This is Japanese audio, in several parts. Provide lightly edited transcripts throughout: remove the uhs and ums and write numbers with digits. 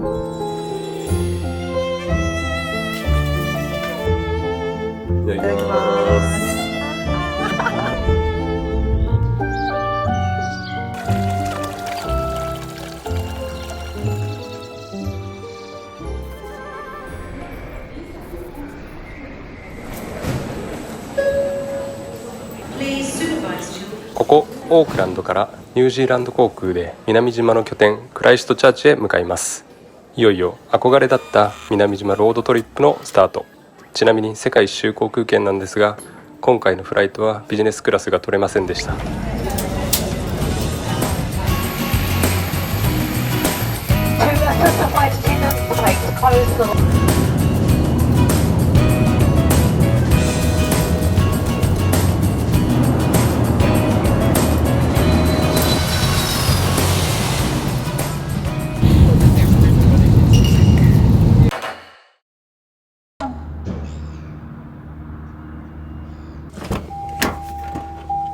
いただきます。ここオークランドからニュージーランド航空で南島の拠点クライストチャーチへ向かいます。いよいよ憧れだった南島ロードトリップのスタート。ちなみに世界一周航空券なんですが、今回のフライトはビジネスクラスが取れませんでした。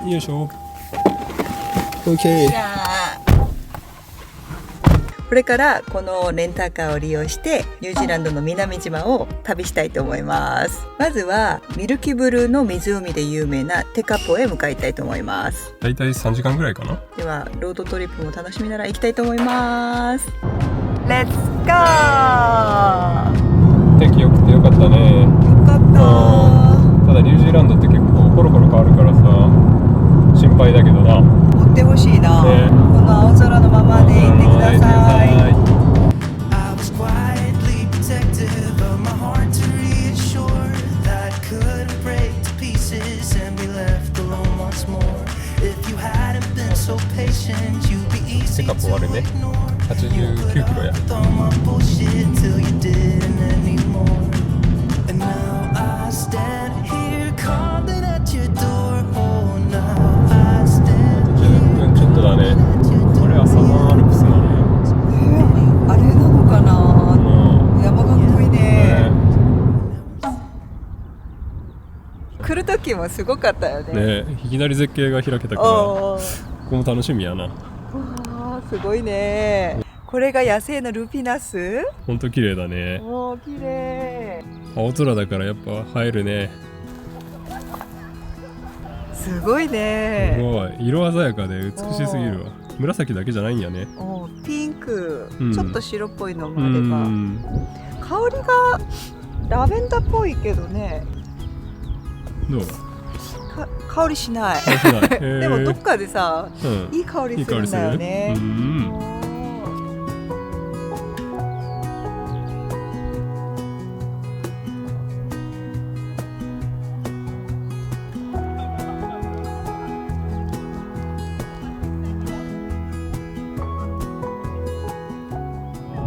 よいしょ。 OK。 これからこのレンタカーを利用してニュージーランドの南島を旅したいと思います。まずはミルキブルーの湖で有名なテカポへ向かいたいと思います。だいたい3時間ぐらいかな。ではロードトリップも楽しみながら行きたいと思います。レッツゴー。天気良くてよかったね。よかった。ただニュージーランドって結構コロコロ変わるからさ、心配だけどな。追ってほしいな、ね、この青空のままで行ってください。テカポあれね、89キロや。来る時もすごかったよ ね。いきなり絶景が開けたからここも楽しみやな。わーすごいね。これが野生のルピナス。ほんと綺麗だね。おー綺麗。青空だからやっぱ映えるね。すごいね。すごい色鮮やかで美しすぎるわ。紫だけじゃないんやね。ピンク、うん、ちょっと白っぽいのもあれば、香りがラベンダーっぽいけどね。どう？香りしない。でもどっかでさ、いい香りするんだよね。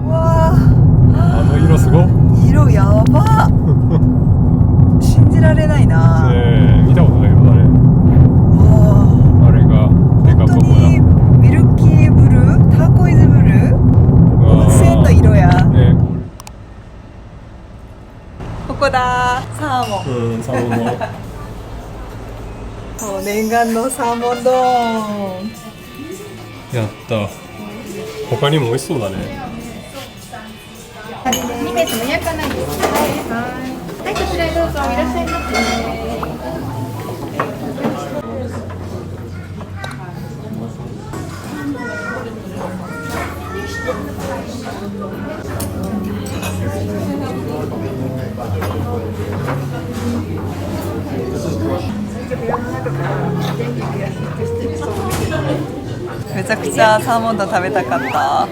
わあ、あの色すごっ。色やば。信じられないな。見たことない色だね。あれがテカポだ。ミルキーブルー、ターコイズブルー、温泉の色や。ここだ、サーモン。サーモンの。そう、念願のサーモン丼。やった。他にも美味しそうだね。2名様予約はないです。はい、こちらへどうぞいらっしゃいませ。めちゃくちゃサーモン丼食べたかった。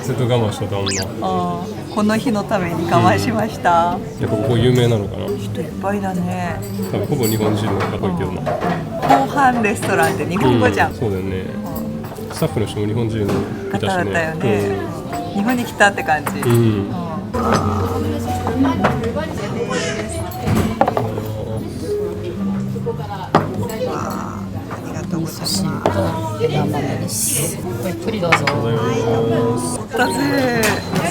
ずっと我慢してたもんな。この日のために我慢しました。やっぱここ有名なのかな。人いっぱいだね。多分ほぼ日本人の方いけどな。後半レストランって日本語じゃん。そうだよね。スタッフの人も日本人の方だったよね。日本に来たって感じ。ゆっくりどうぞ。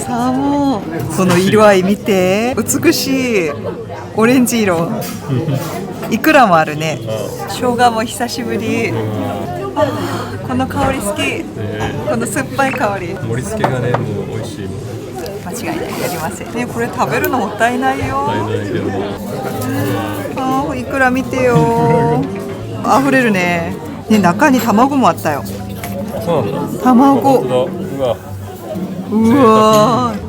サーモン、その色合い見て、美しいオレンジ色。いくらもあるね。生姜も久しぶり。この香り好き。この酸っぱい香り。盛り付けがね、もう美味しいもん。間違いない、やりませんね。これ食べるのもったいないよ。もったいないけどね。あー、いくら見てよ。溢れるね。ね、中に卵もあったよ。そうなんだ。卵。うわ。うわー。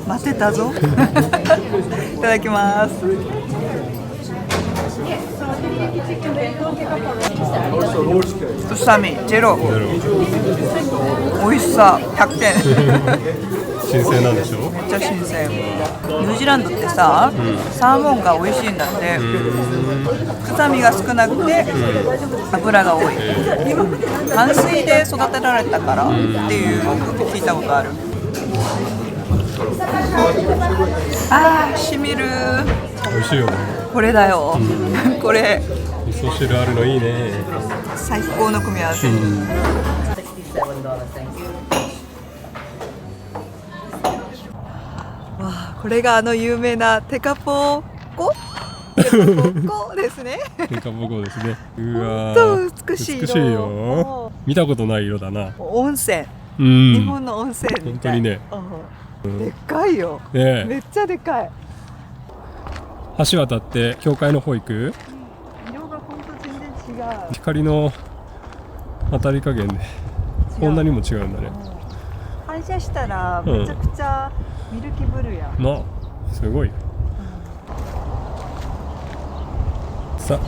待ってたぞ。いただきます。臭みゼロ。美味しさ100点。新鮮なんでしょ。めっちゃ新鮮。ニュージーランドってさ、サーモンが美味しいんだって。臭みが少なくて油が多い。淡水で育てられたからっていう聞いたことある。あー、しみる。美味しいよね。これだよ。これ味噌汁あるのいいね。最高の組み合わせ。わあ、これがあの有名なテカポコですね。テカポコですね。うわ本当美しい色。美しいよ。見たことない色だな。温泉、うん日本の温泉みたい。本当にね。でっかいよ。ねめっちゃでかい。橋渡って教会の方行く。色が本当全然違う。光の当たり加減でこんなにも違うんだね。反射したらめちゃくちゃミルキブルーや。な、すごい。さ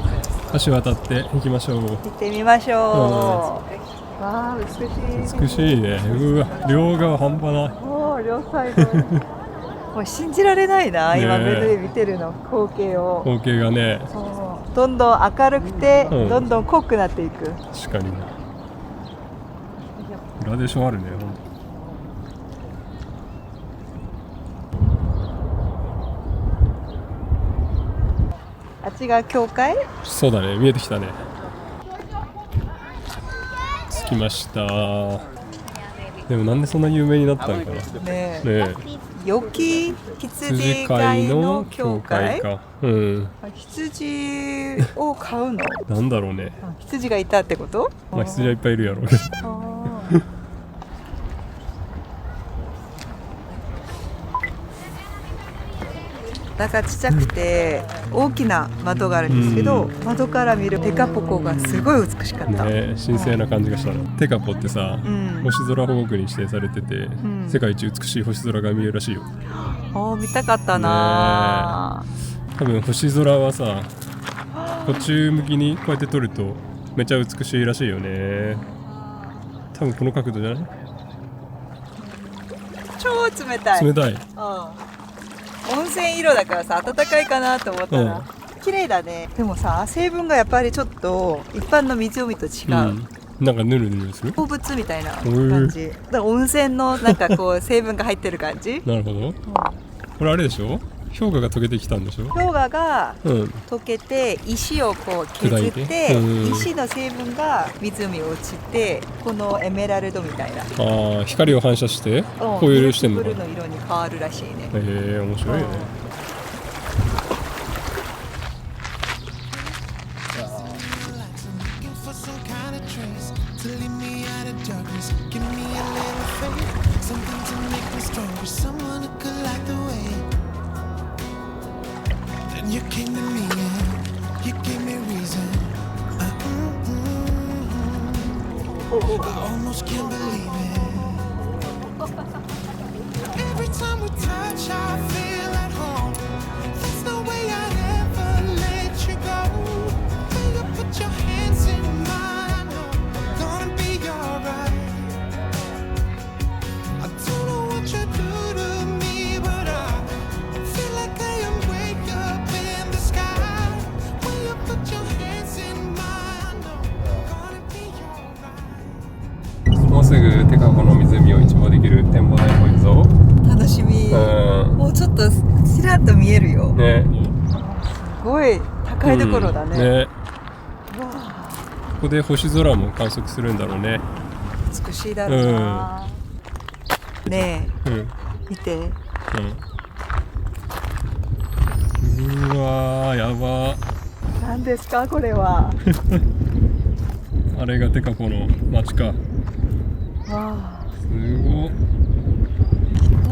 あ、橋渡って行きましょう。行ってみましょう。わあ、美しい。美しいね。うわ、両側半端ない。もう両サイド。もう信じられないな、ねえ今目で見てるの光景を。光景がね。そうどんどん明るくて、どんどん濃くなっていく。確かにね。グラデーションあるね。あっちが教会？そうだね、見えてきたね。着きました。でもなんでそんな有名になったのかな。ねえ。ね良き羊羊飼い飼いのの教教会会？か。うん。羊を飼うの？なんだろうね。羊がいたってこと？まあ羊はいっぱいいるやろうけど。だからちっちゃくて大きな窓があるんですけど、窓から見るテカポコがすごい美しかった。ね、神聖な感じがしたの。テカポってさ、星空保護区に指定されてて、世界一美しい星空が見えるらしいよ。見たかったな。多分星空はさ、こっち向きにこうやって撮るとめっちゃ美しいらしいよね。多分この角度じゃない？超冷たい。冷たい。温泉色だからさ、暖かいかなと思ったら、綺麗だね。でもさ、成分がやっぱりちょっと一般の湖と違う。なんかヌルヌルする？鉱物みたいな感じ。だから温泉のなんかこう成分が入ってる感じ。なるほど。これあれでしょ？氷河が溶けてきたんでしょ？氷河が溶けて石をこう削って、石の成分が湖に落ちて、このエメラルドみたいな。光を反射してこういう色してんのかな。ブルーの色に変わるらしいね。面白いよね。You came to me and you gave me reason. I almost can't believe it. Every time we touch, I feel at home. There's no way I'd ever let you go. When you put your hands in mine, I know gonna be alright. I don't know what you do to me, but I feel like I am wake up.もうすぐテカポの湖を一望できる展望台の方行くぞ。楽しみ。もうちょっとちらっと見えるよ。ね。すごい高いところだね。ここで星空も観測するんだろうね。美しいだろうな。ねえ、見て。うわー、やば。何ですかこれは。あれがテカポの街か。わあ、す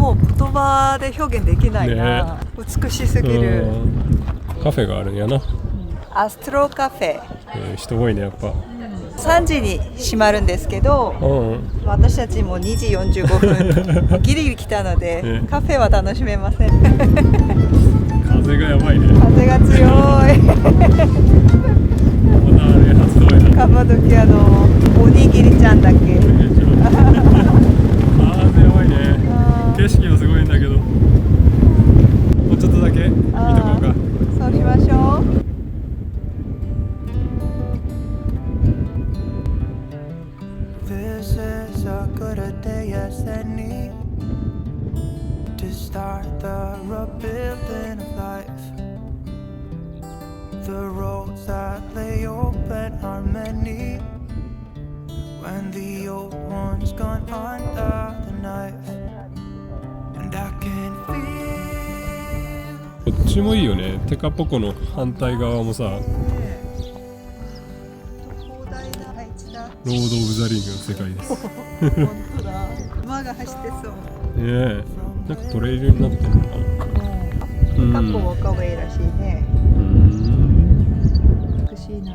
もう言葉で表現できないな、美しすぎる。カフェがあるんやな。アストロカフェ、人多いねやっぱ。3時に閉まるんですけど、うん私たちも2時45分ギリギリ来たので、カフェは楽しめません。風がやばいね。風が強い。またあれ初動やな。カッパドキアのおにぎりちゃんだけ。風やばいね。景色はすごいんだけど、もうちょっとだけ見とこうか。そうしましょう。This is a good day as any to start the rebuilding of life. The roads that lay open are many when the old one's gone under the knife, and I can feel こっちもいいよね。テカポコの反対側もさ、ロード・オブ・ザ・リングの世界です。本当だ。馬が走ってそう。ねえ、なんかトレイルになってるのかな。カッポウォーカウェイらしいね。美しいな。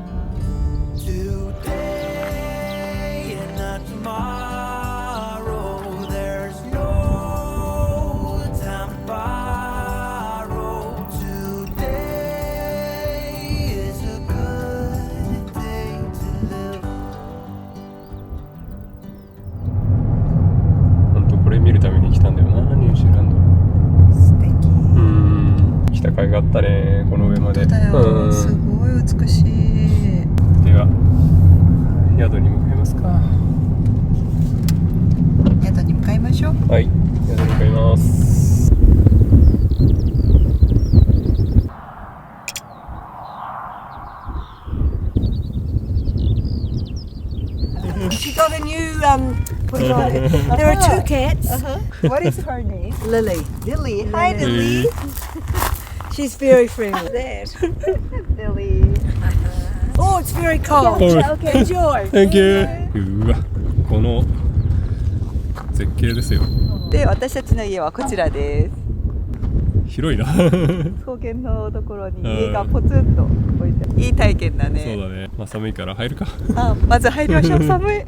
today and not tomorrow. There's no time to borrow. Today is a good day to live. 本当これ見るために来たんだよな、ニュージーランド。素敵。来た甲斐があったね、この上まで。だよ。すごい美しい。では宿に向かいますか。宿に向かいましょう。はい、宿に向かいます。She got a new what do you call it? There are two cats. What is her name? Lily. Lily. Hi, Lily. She's very friendly. There. Lily. Oh, it's very cold. Okay. Enjoy. Thank you. うわ、この絶景ですよ。で、私たちの家はこちらです。広いな。草原のところに家がポツンと置いてある。いい体験だね。そうだね。まあ寒いから入るか。あ、まず入りましょう。寒い。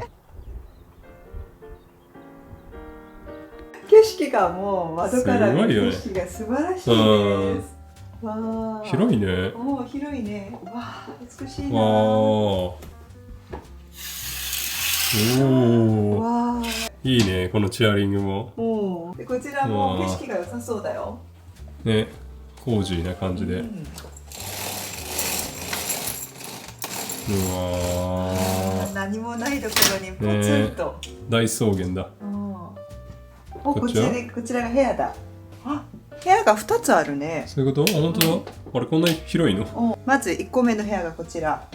景色がもう窓から見る景色が素晴らしいです。わあ。広いね。おお、広いね。わあ、美しいな。わあ。おお。わあ。いいね、このチェアリングも。おお。で、こちらも景色が良さそうだよ。ね、コージーな感じで。うわー、何もないところにポツンと。大草原だ。お、こちらが部屋だ。あ、部屋が2つあるね。そういうこと？あ、本当だ。あれこんなに広いの？まず1個目の部屋がこちら。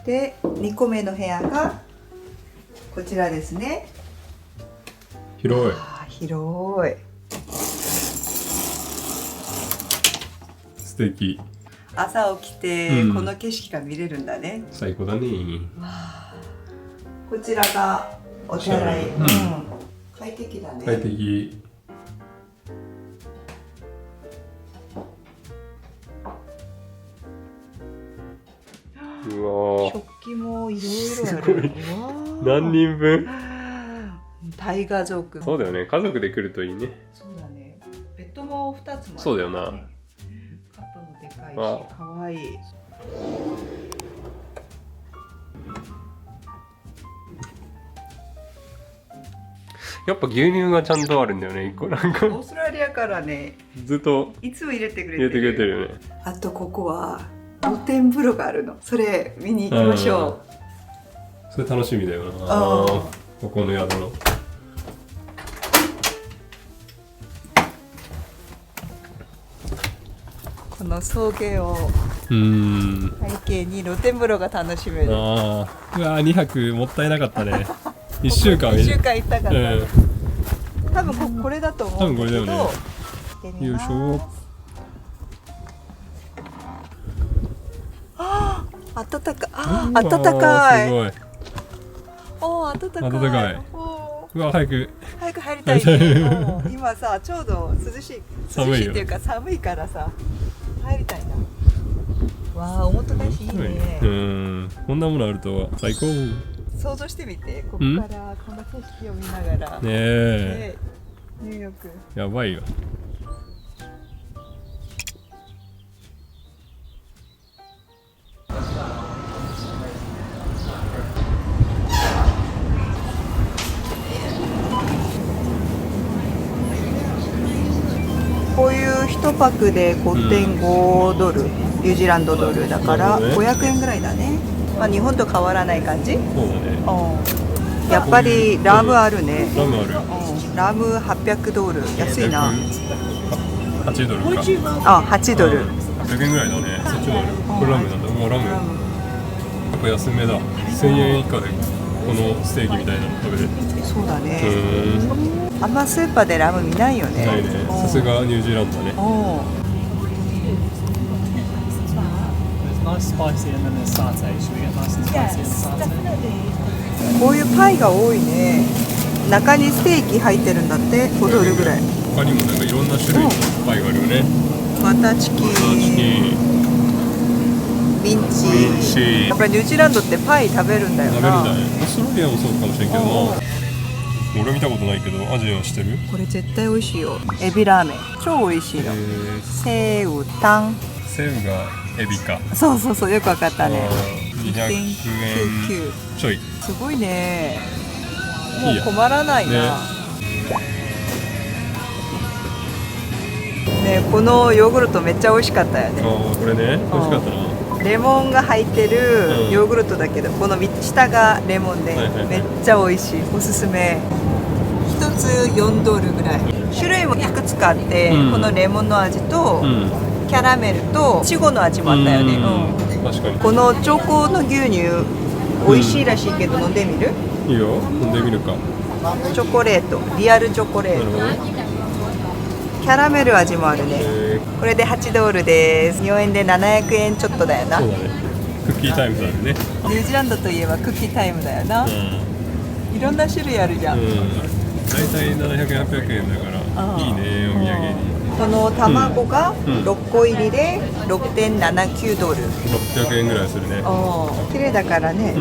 で、2個目の部屋がこちらですね。広い。あ、広い。素敵。朝起きてこの景色が見れるんだね。最高だね。こちらがお手洗い。快適だね。快適。うわ食器もいろいろある。何人分？大家族。そうだよね。家族で来るといいね。そうだね。ベッドも2つもある。そうだよな。カップもでかいし、かわいい。やっぱ牛乳がちゃんとあるんだよね、1個なんか。オーストラリアからね、ずっといつも入れてくれてる。入れてくれてるよね。あとここは露天風呂があるの。それ見に行きましょう。それ楽しみだよな。ここの宿の。この草原を背景に露天風呂が楽しめる。うわ2泊もったいなかったね。1週間行ったかった。多分これだと思うんだけど。多分これだよね。よいしょ。あ、暖かい。すごい。おー、暖かい。暖かい。おー、うわ、早く。早く入りたいね。うん今さ、ちょうど涼しい。寒いよ涼しいっていうか寒いからさ、入りたいな。わあ、おもてなしいいね。こんなものあるとは最高。ね想像してみて、ここからこの景色を見ながら。え。ねニューヨーク。やばいよ。こういう1パックで5.5ドル、ニュージーランドドルだからなるほどね500円ぐらいだね。まあ日本と変わらない感じ。そうだね。うんやっぱりラムあるね。ラムある。うんラム800ドル、安いな。 8ドルか。あ、8ドル。800円ぐらいだね。そっちもある。これラムなんだ。もうラム。やっぱ安めだ。1000円以下でこのステーキみたいなの食べれる。そうだね。あんまスーパーでラム見ないよね。ないね。さすがニュージーランドだね。おー There's nice spicy and then there's satay. Should we get nice and spicy and satay? こういうパイが多いね。中にステーキ入ってるんだって5ドルぐらい。他にもなんかいろんな種類のパイがあるよね。バターチキン、ミンチ。やっぱりニュージーランドってパイ食べるんだよな。食べるんだね。オーストラリアもそうかもしれんけどな。俺見たことないけど、アジアは知ってる？これ絶対美味しいよ。エビラーメン。超美味しいの。セウタン。セウがエビか。そうそうそう、よくわかったね。200円ちょい。すごいね。いいやもう困らないな。ね、このヨーグルトめっちゃ美味しかったよね。これね、美味しかったな。レモンが入ってるヨーグルトだけど、この下がレモンでめっちゃ美味しい。おすすめ。一つ4ドルぐらい。種類もいくつかあって、このレモンの味と、キャラメルとイチゴの味もあったよね。確かに。このチョコの牛乳美味しいらしいけど飲んでみる？いいよ、飲んでみるか。チョコレート、リアルチョコレート。キャラメル味もあるね。これで8ドルです。日本円で700円ちょっとだよな。そうだね。クッキータイムズあるね。ニュージーランドといえばクッキータイムだよな。いろんな種類あるじゃん。大体700円800円だからいいね、お土産に。この卵が6個入りで 6.79 ドル。600円ぐらいするね。綺麗だからね。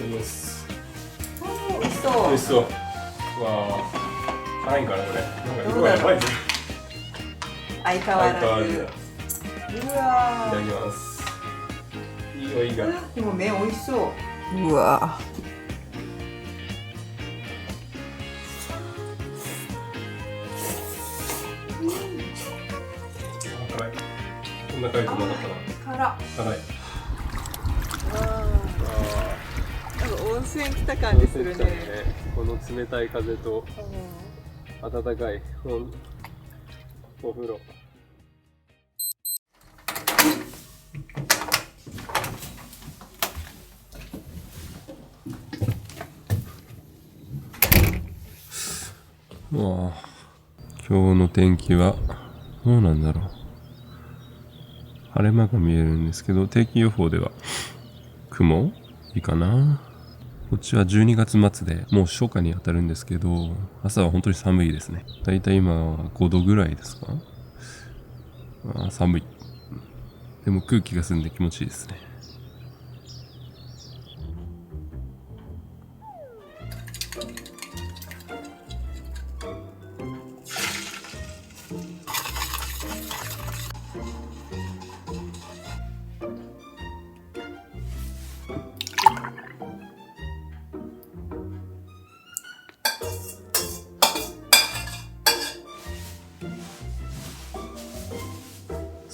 います。美味しそう。美味しそう。わあ、辛いんかなこれ。なんか色がやばいね。相変わらず。うわいただきます。いい匂いが。でも麺美味しそう。うわ辛い。こんな辛いと思わなかったな。辛い。なんか温泉来た感じするね。この冷たい風と暖かいお風呂。わあ、今日の天気はどうなんだろう。晴れ間が見えるんですけど、天気予報では雲いいかな。こっちは12月末でもう初夏に当たるんですけど、朝は本当に寒いですね。だいたい今は5度ぐらいですか。寒い。でも空気が澄んで気持ちいいですね。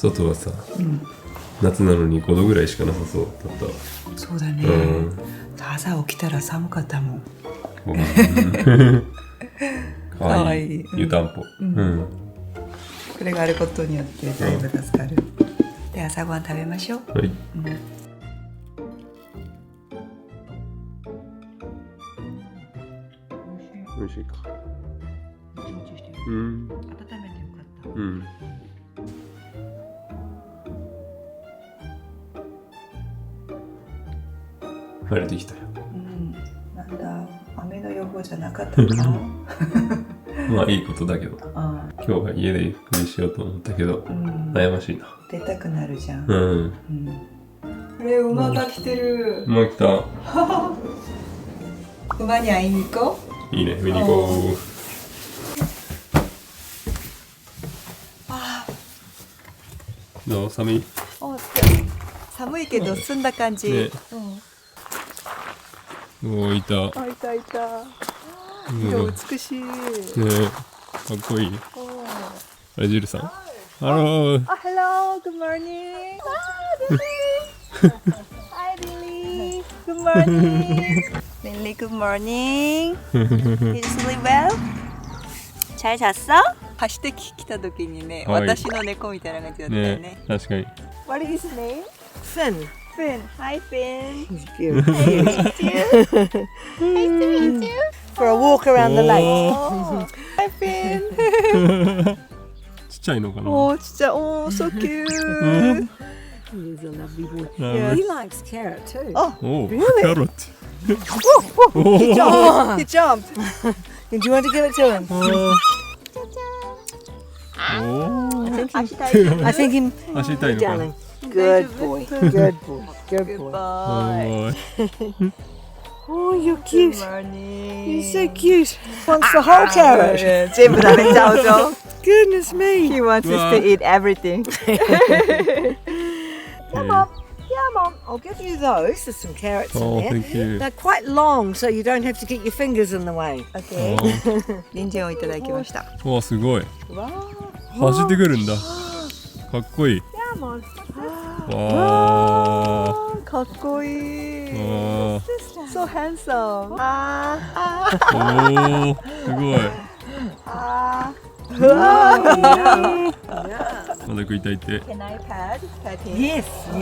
外はさ、夏なのに5度ぐらいしかなさそうだった。そうだね、朝起きたら寒かったもん。かわいい湯たんぽ。これがあることによってだいぶ助かる。で、朝ごはん食べましょう。はい。美味しいか。温めてよかった。晴れてきたよ。なんだ、雨の予報じゃなかったか。まあいいことだけど。今日は家でゆっくりしようと思ったけど、悩ましいな。出たくなるじゃん。これ馬が来てる。馬来た。馬に会いに行こう。いいね、見に行こう。どう？寒い？寒いけど澄んだ感じ。お、いた。いたいた。色美しい。ね、かっこいい。あれ、ジルさん。Hello. Hello. Good morning. Hi, Lily. Good morning. Lily, good morning. Did you sleep well? 잘 잤어?走ってきた時にね、私の猫みたいな感じだったよね。確かに。What is his name? Finn. Finn. Hi, Finn. He's cute. Nice to meet you. For a walk around the lake. Hi, Finn. ちっちゃいのかな。おー、ちっちゃい。おー、so cute. He's a lovely boy. Yeah. He likes carrot too. Oh, Oh, really? carrot. He jumped. Do you want to give it to him? I think him. 足痛いのかな。 Darling. Good boy. Good boy. Good boy. Bye. Oh, you're cute. Good morning. You're so cute. Wants the whole carrot. 全部食べちゃうぞ。Goodness me. He wants us to eat everything. Come on. Yeah, Mom. I'll give you those. There's some carrots Oh, in there. thank you. They're quite long, so you don't have to get your fingers in the way. Okay. 人参をいただきました。わあ、すごい。走ってくるんだ。かっこいい。Yeah, Mom. わあ。かっこいい。わあ。So handsome. おお、すごい。まだ食いたいって。Can I pet him? Yes. お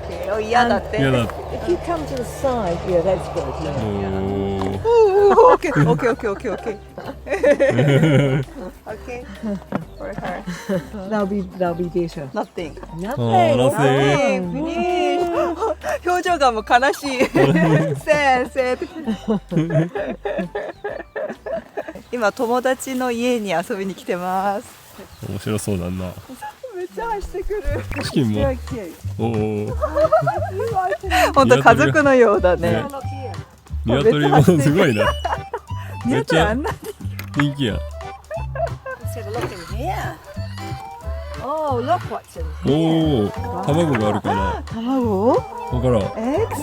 Yeah. お。嫌だって。嫌だ。 If you come to the side, yeah, that's good. お Yeah. お。 Okay, okay, okay, okay, okay. Okay. For her. They'll be better. Nothing. Nothing. Nothing. Finish. 表情がもう悲しい。sad. 今友達の家に遊びに来てます。面白そうだな。めっちゃ走ってくる。チキンも。おお。本当家族のようだね。鶏もすごいな。めっちゃあんな人気や。 Let's have a look in here. Oh, look what's in おお。卵があるかな。卵？わからん。Eggs？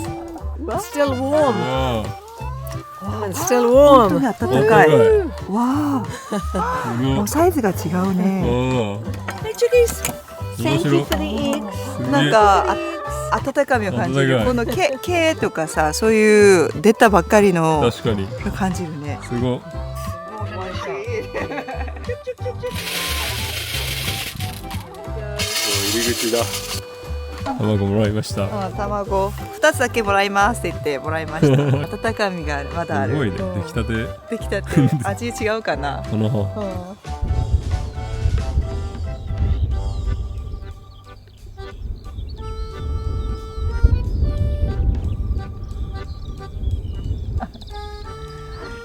Still warm. わ It's still 本当に warm. 暖かい。あ。わあ、すごい。もうサイズが違うね。おお。 Hey, chickies. 面白い。なんか温かみを感じる。温かいこの毛とかさ、そういう出たばっかりの確かに。感じるね。すごい。入り口だ。卵もらいました。卵2つだけもらいますって言ってもらいました。温かみがある、まだある。すごいね。出来たて。できたって味違うかな。この方。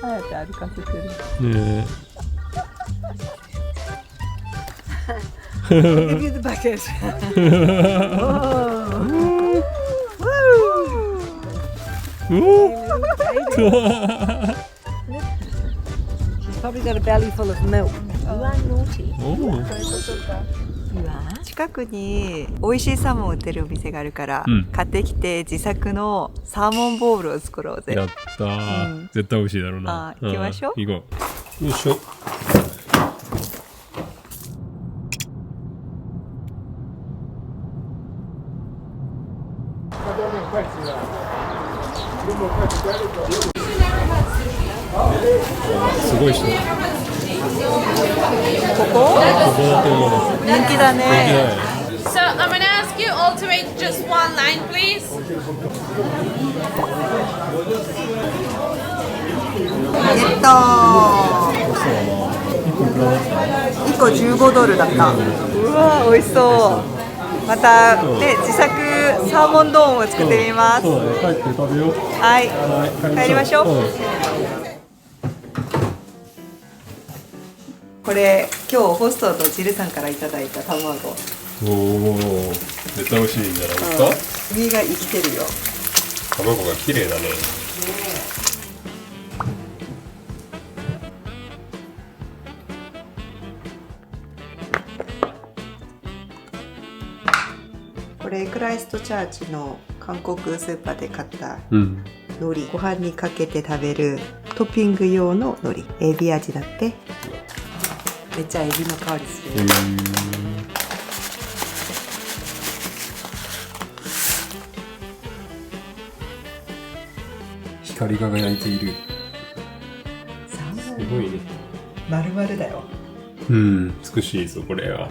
あえて歩かせてる。ね I'll give you the bucket. She's probably got a belly full of milk. You are naughty. おお。 You are. 近くに美味しいサーモン売ってるお店があるから、うん買ってきて自作のサーモンボールを作ろうぜ。やったー。絶対美味しいだろうな。あ、行きましょう。行こう。よいしょ。すごい人。ここ人気だね。So I'm gonna ask you all to make just one line, please. 1個15ドルだった。うわ美味しそう。またね自作サーモンドーンを作ってみます。そうだね、帰って食べよう。はい、帰りましょう。これ今日ホストとジルさんからいただいた卵。おお、絶対美味しいんじゃないですか。身が生きてるよ。卵が綺麗だね。これクライストチャーチの韓国スーパーで買ったうん。海苔、ご飯にかけて食べるトッピング用の海苔、エビ味だって。めっちゃエビの香りする。光り輝いている。すごいね。丸々だよ。うん、美しいぞこれは。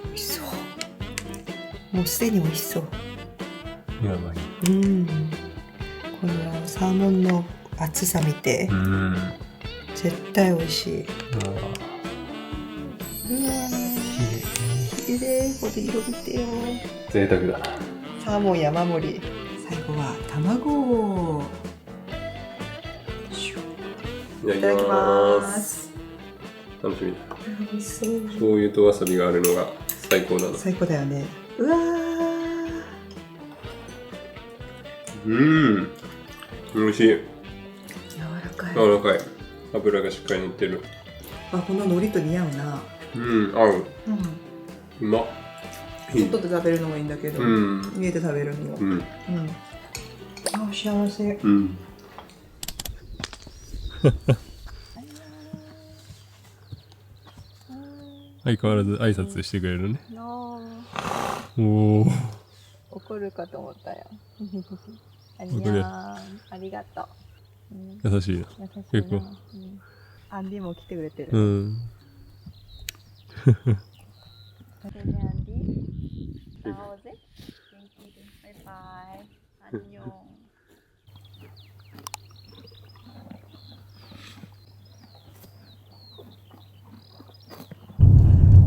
美味しそう。もうすでに美味しそう。やばい。このサーモンの厚さ見て、絶対美味しい。綺麗。これ色見てよ。贅沢だな。サーモン山盛り。最後は卵。いただきます。楽しみだ。美味しそう。醤油とわさびがあるのが最高だな。最高だよね。うわー。美味しい。柔らかい。柔らかい。油がしっかり乗ってる。あ、この海苔と似合うな。合う。うまっ。外で食べるのもいいんだけど、家で食べるのも。あ、幸せ。相変わらず挨拶してくれるね。おお。怒るかと思ったよ。ありがとう。優しいな。結構。アンディも来てくれてる。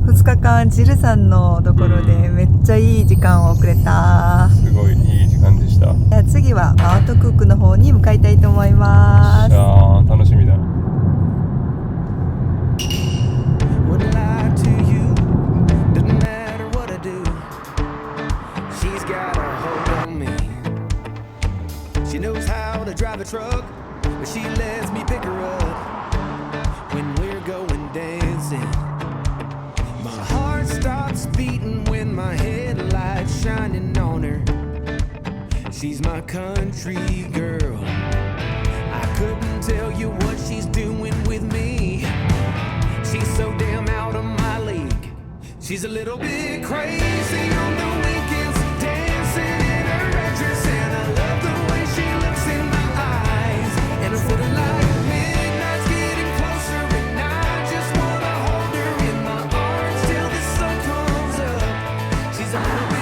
2日間ジルさんのところでめっちゃいい時間を送れた。すごいいい時間でした。じゃあ次はマウントクックの方に向かいたいと思います。楽しみだ。Would lie to you, doesn't matter what I do. She's got a hold on me. She knows how to drive a truck, but she lets me pick her up when we're going dancing. My heart starts beating when my headlights shining on her. She's my country girl. I couldn't tell you what she's doing with me. She's so damn out of my league. She's a little bit crazy on the weekends, dancing in her red dress, and I love the way she looks in my eyes. And I'm feeling like midnight's getting closer, and I just wanna hold her in my arms till the sun comes up. She's a little bit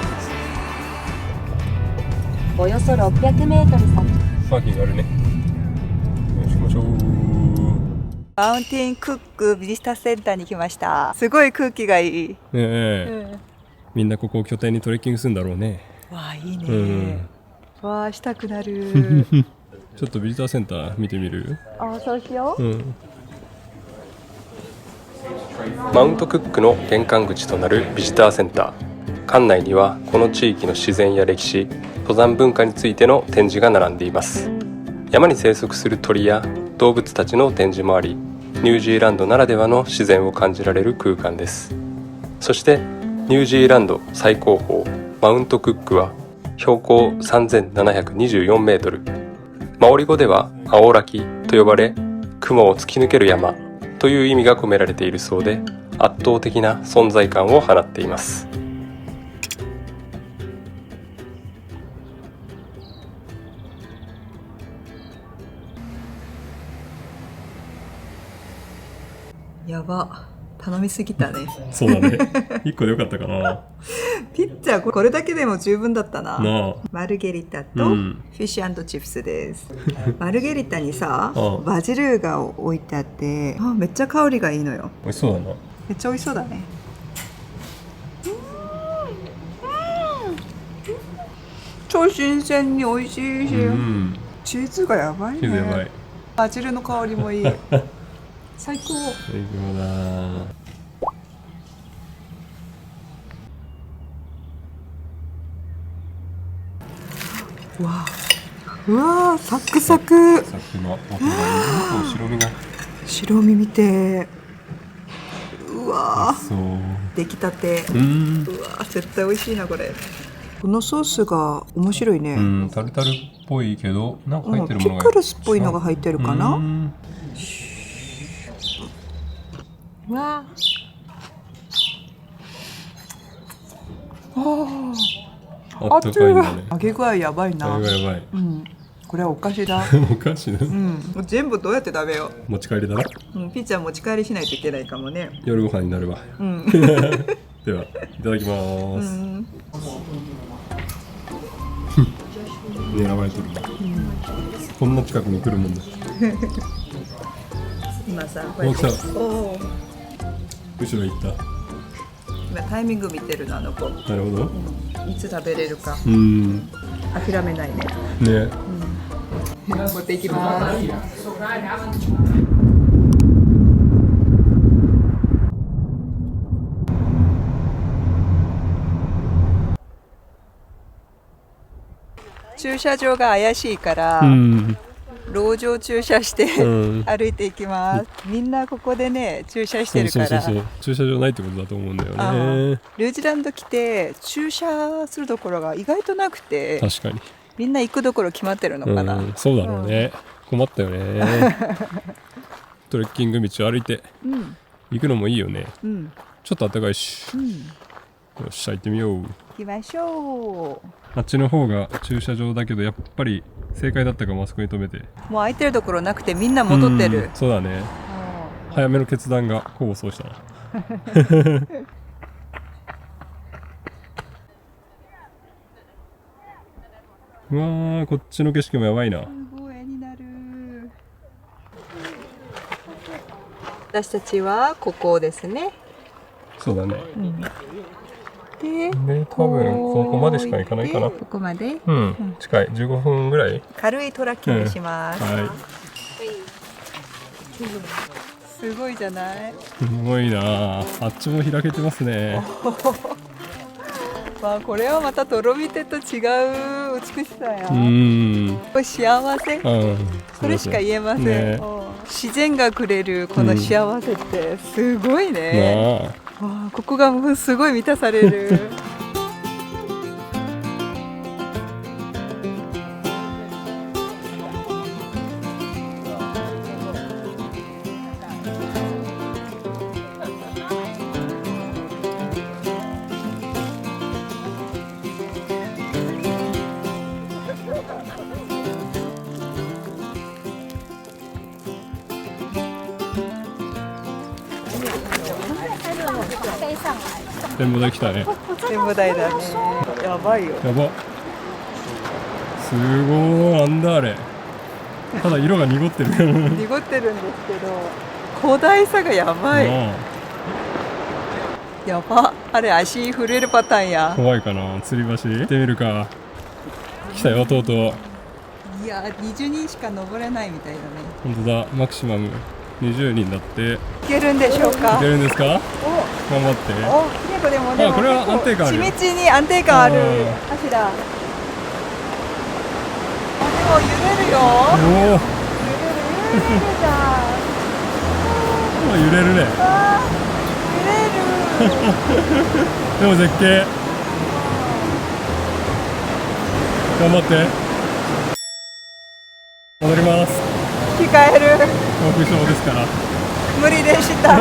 country. およそ600メートル先。パーキングあるね。よし行きましょう。マウンテンクックビジターセンターに来ました。すごい空気がいい。みんなここを拠点にトレッキングするんだろうね。わあいいね。わあしたくなる。ちょっとビジターセンター見てみる？あ、そうしよう。マウントクックの玄関口となるビジターセンター。館内にはこの地域の自然や歴史、登山文化についての展示が並んでいます。山に生息する鳥や動物たちの展示もあり、ニュージーランドならではの自然を感じられる空間です。そしてニュージーランド最高峰マウントクックは標高3724メートル。マオリ語では青滝と呼ばれ、雲を突き抜ける山という意味が込められているそうで、圧倒的な存在感を放っています。やば、頼みすぎたね。そうだね。1個でよかったかな。ピッツァこれだけでも十分だったな。なあ。マルゲリタとフうんィッシュ&チップスです。マルゲリタにさうんバジルが置いてあって、めっちゃ香りがいいのよ。美味しそうだな。めっちゃ美味しそうだね。超新鮮に美味しいし、うん。チーズがやばいね。チーズやばい。バジルの香りもいい。最高。最高だ。うわー、サクサク。さっきの僕がいると白身が白身見て。うわー、そう。出来たて。うん。うわー、絶対美味しいなこれ。このソースが面白いね。うん、タルタルっぽいけど、なんか入ってるピものが。クルスっぽいのが入ってるかな。うんわあったかいんだね。揚げ具合やばいな。あれがやばい。うん、これはお菓子だ。お菓子だ。うん、もう全部どうやって食べよ持ち帰りだな。う。ピッツァ持ち帰りしないといけないかもね。夜ご飯になるわ。うん。では、いただきます。狙われてるわ。こんな近くに来るもんだ。今さ、こお、来た。おー、後ろ行った。今タイミング見てるのあの子。なるほど。いつ食べれるかうん。諦めないね。ね。持っていきます。駐車場が怪しいから、うん。路上駐車して、うん歩いていきます。みんなここでね駐車してるから。駐車場ないってことだと思うんだよあね。ーニュージーランド来て駐車するところが意外となくて、確かに。みんな行くところ決まってるのかな。うん、そうだろうね。困ったよね。トレッキング道を歩いてうん行くのもいいよね。うんちょっと暖かいし。うん。よっしゃ、行ってみよう。行きましょあっちの方が駐車場だけど、やっぱり正解だったかも、あそこに止めて。う。もう空いてるところなくてみんな戻ってるうん。そうだね。早めの決断が功を奏したな。うわー、こっちの景色もやばいな。すごい絵になる。私たちはここですね。そうだね。で、で、多分ここまでしか行かないかな。ここまでうん、近い。15分ぐらい。軽いトラッキングします。はすごいじゃない。い。すごいな。あっちも開けてますね。まあこれはまたトロミテと違う美しさや。うん。これ幸せ。うん。それしか言えません。ね自然がくれるこの幸せってすごいね。なあ。わあ、ここがもうすごい満たされる。展望台来たね。展望台だね。やばいよ。やば。すごー、なんだあれ。ただ色が濁ってる。濁ってるんですけど、広大さがやばい。なあやば。あれ足震えるパターンや。怖いかな。吊り橋行ってみるか。来たよ、とうとう。いや、20人しか登れないみたいだね。本当だ、マキシマム20人だって。いいけるんでしょうか。けるんですか？頑お、張って。お、結構でもあこれは安定感ある地道に安定感あるうん柱。あ、でも揺れるよ。お揺れるじゃん。お、揺れるね。あー、揺れる。でも絶景。頑張って。戻ります。控える。目標ですから。無理でした。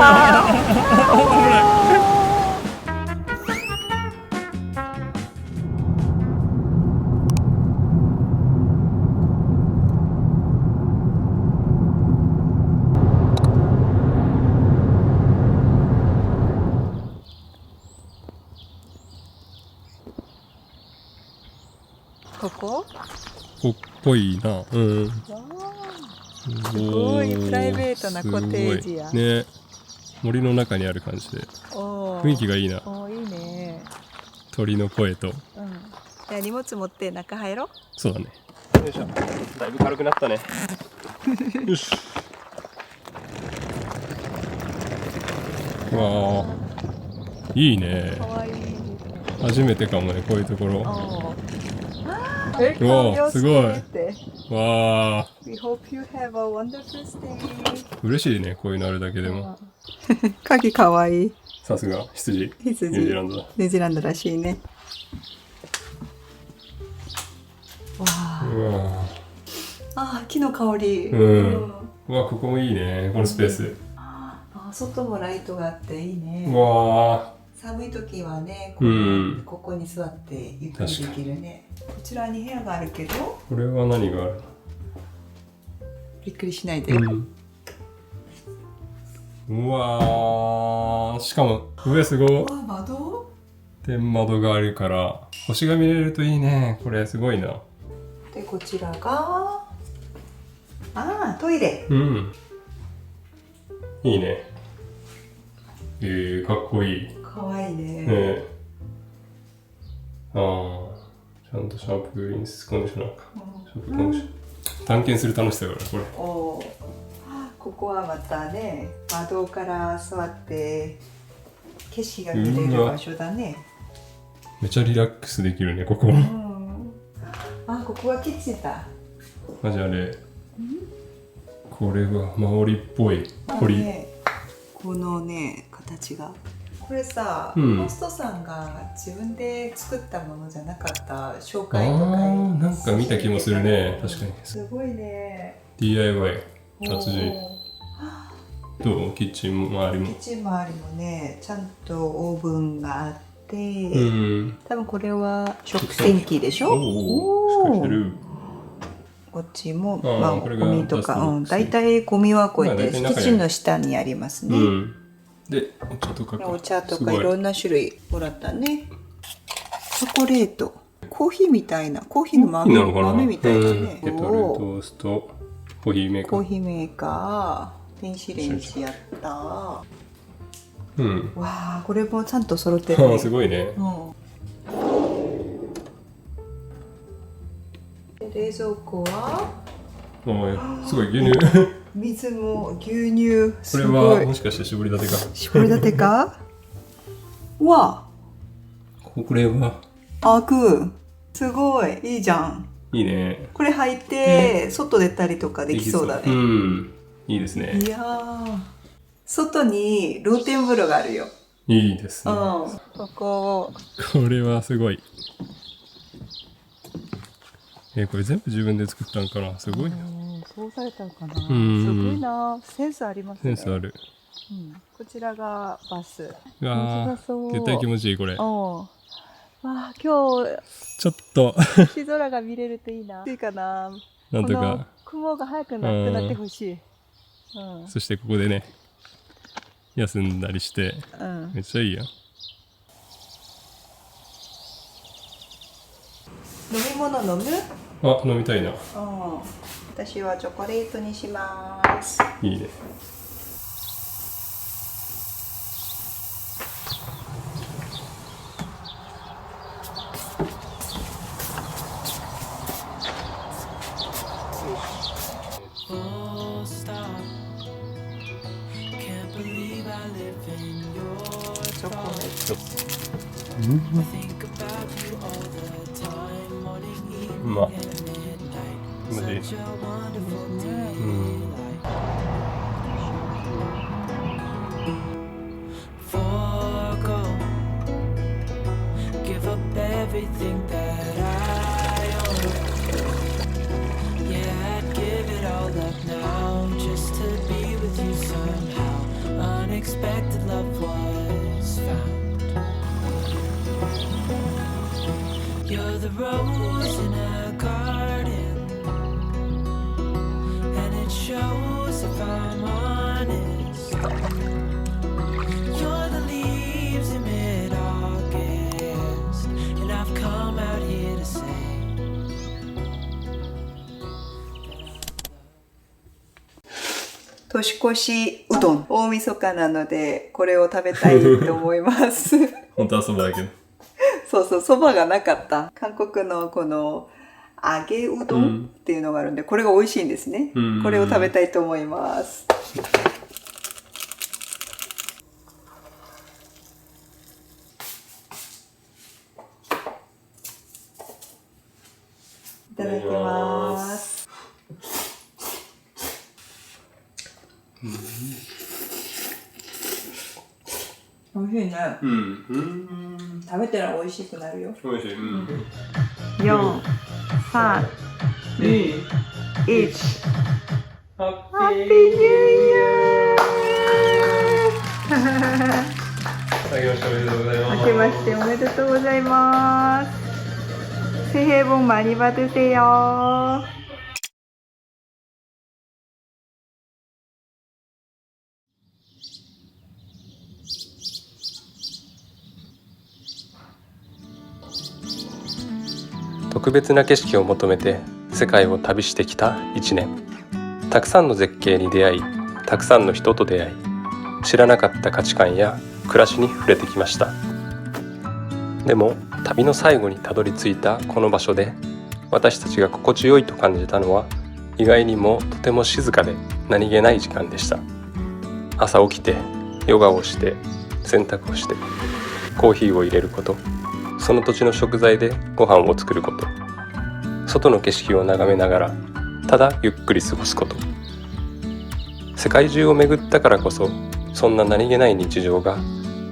こここっぽいな。うん。すごいプライベートなコテージや。ね、森の中にある感じで雰囲気がいいな。おー、いいね。鳥の声と。じゃあ荷物持って中入ろう。そうだね。よいしょ。だいぶ軽くなったね。よし。わあ、いいね。かわいい。初めてかもね、こういうところ。うわあ、すごい。わあ。We hope you have a wonderful stay. 嬉しいね、こういうのあるだけでも。鍵かわいい。さすが羊。羊。ニュージーランドだ。ニュージーランドらしいね。わあ。うわあ、木の香り。うわ、ここもいいね、このスペース。外もライトがあっていいね。わあ。寒い時はね、ここに座ってゆっくりできるね。こちらに部屋があるけど、これは何があるの？びっくりしないで。うわー、しかも上すごい。窓？天窓があるから星が見れるといいね。これすごいな。でこちらがトイレ。いいね。かっこいい。かわいいね。ちゃんとシャンプーインスコンディショナーか。シャンプーコンディショナー。探検する楽しさがあるこれ。ここはまたね、窓から座って景色が見れる場所だね。めちゃリラックスできるね、ここ。ここはキッチンだ。マジあれ。これはマオリっぽい鳥。このね、形が。これさ、ホストさんが自分で作ったものじゃなかった紹介とか。なんか見た気もするね。確かに。すごいね。DIY 達人。どう？キッチン周りも。キッチン周りもね、ちゃんとオーブンがあって、多分これは食洗機でしょ？しっかりしてる。こっちもゴミとか、だいたいゴミはこうやってキッチンの下にありますね。で、お茶とかいろんな種類もらったね。チョコレート、コーヒーみたいな、コーヒーの豆みたいなね。ケトル、トースト、コーヒーメーカー。コーヒーメーカー、電子レンジやった。わあ、これもちゃんと揃ってるね。すごいね。冷蔵庫はすごい牛乳。水も牛乳。これはもしかして絞りたてか。絞りたてか。わあ、これは開く。すごいいいじゃん。いいね。これ入って外出たりとかできそうだね。いいですね。いやー、外に露天風呂があるよ。いいですね。これはすごい。これ全部自分で作ったのかな。すごいな。そうされたのかな。すごいな。センスありますね。センスある。こちらがバス。絶対気持ちいいこれ。わあ、今日ちょっと星空が見れるといいな。いいかな。なんとか雲が早くなってほしい。そしてここでね、休んだりして、めっちゃいいやん。飲み物飲む？飲みたいな。私はチョコレートにします。いいね。チョコレート。まあ、マジ。Give up everything that I own. Yeah, I'd give it all up now just to be with you somehow. Unexpected love was found. You're the rose in a garden, and it shows if I'm honest. You're the leaves in mid-August, and I've come out here to say 年越しうどん、大晦日なのでこれを食べたいと思います本当はそばだけど。そうそう、そばがなかった。韓国のこの揚げうどんっていうのがあるんで、これが美味しいんですね。これを食べたいと思います。いただきます。美味しいね。食べたら美味しくなるよ。美味しい。4、3、2、1。ハハッピーニューイヤー。明けましておめでとうございます。明けましておめでとうございます。새해 복 많이 받으세요.特別な景色を求めて世界を旅してきた1年。たくさんの絶景に出会い、たくさんの人と出会い、知らなかった価値観や暮らしに触れてきました。でも旅の最後にたどり着いたこの場所で私たちが心地よいと感じたのは、意外にもとても静かで何気ない時間でした。朝起きてヨガをして洗濯をしてコーヒーを入れること、その土地の食材でご飯を作ること、外の景色を眺めながらただゆっくり過ごすこと。世界中を巡ったからこそ、そんな何気ない日常が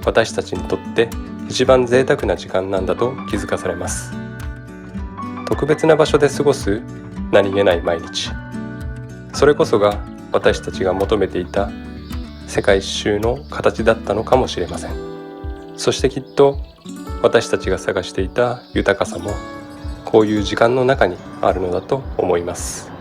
私たちにとって一番贅沢な時間なんだと気づかされます。特別な場所で過ごす何気ない毎日、それこそが私たちが求めていた世界一周の形だったのかもしれません。そしてきっと私たちが探していた豊かさもこういう時間の中にあるのだと思います。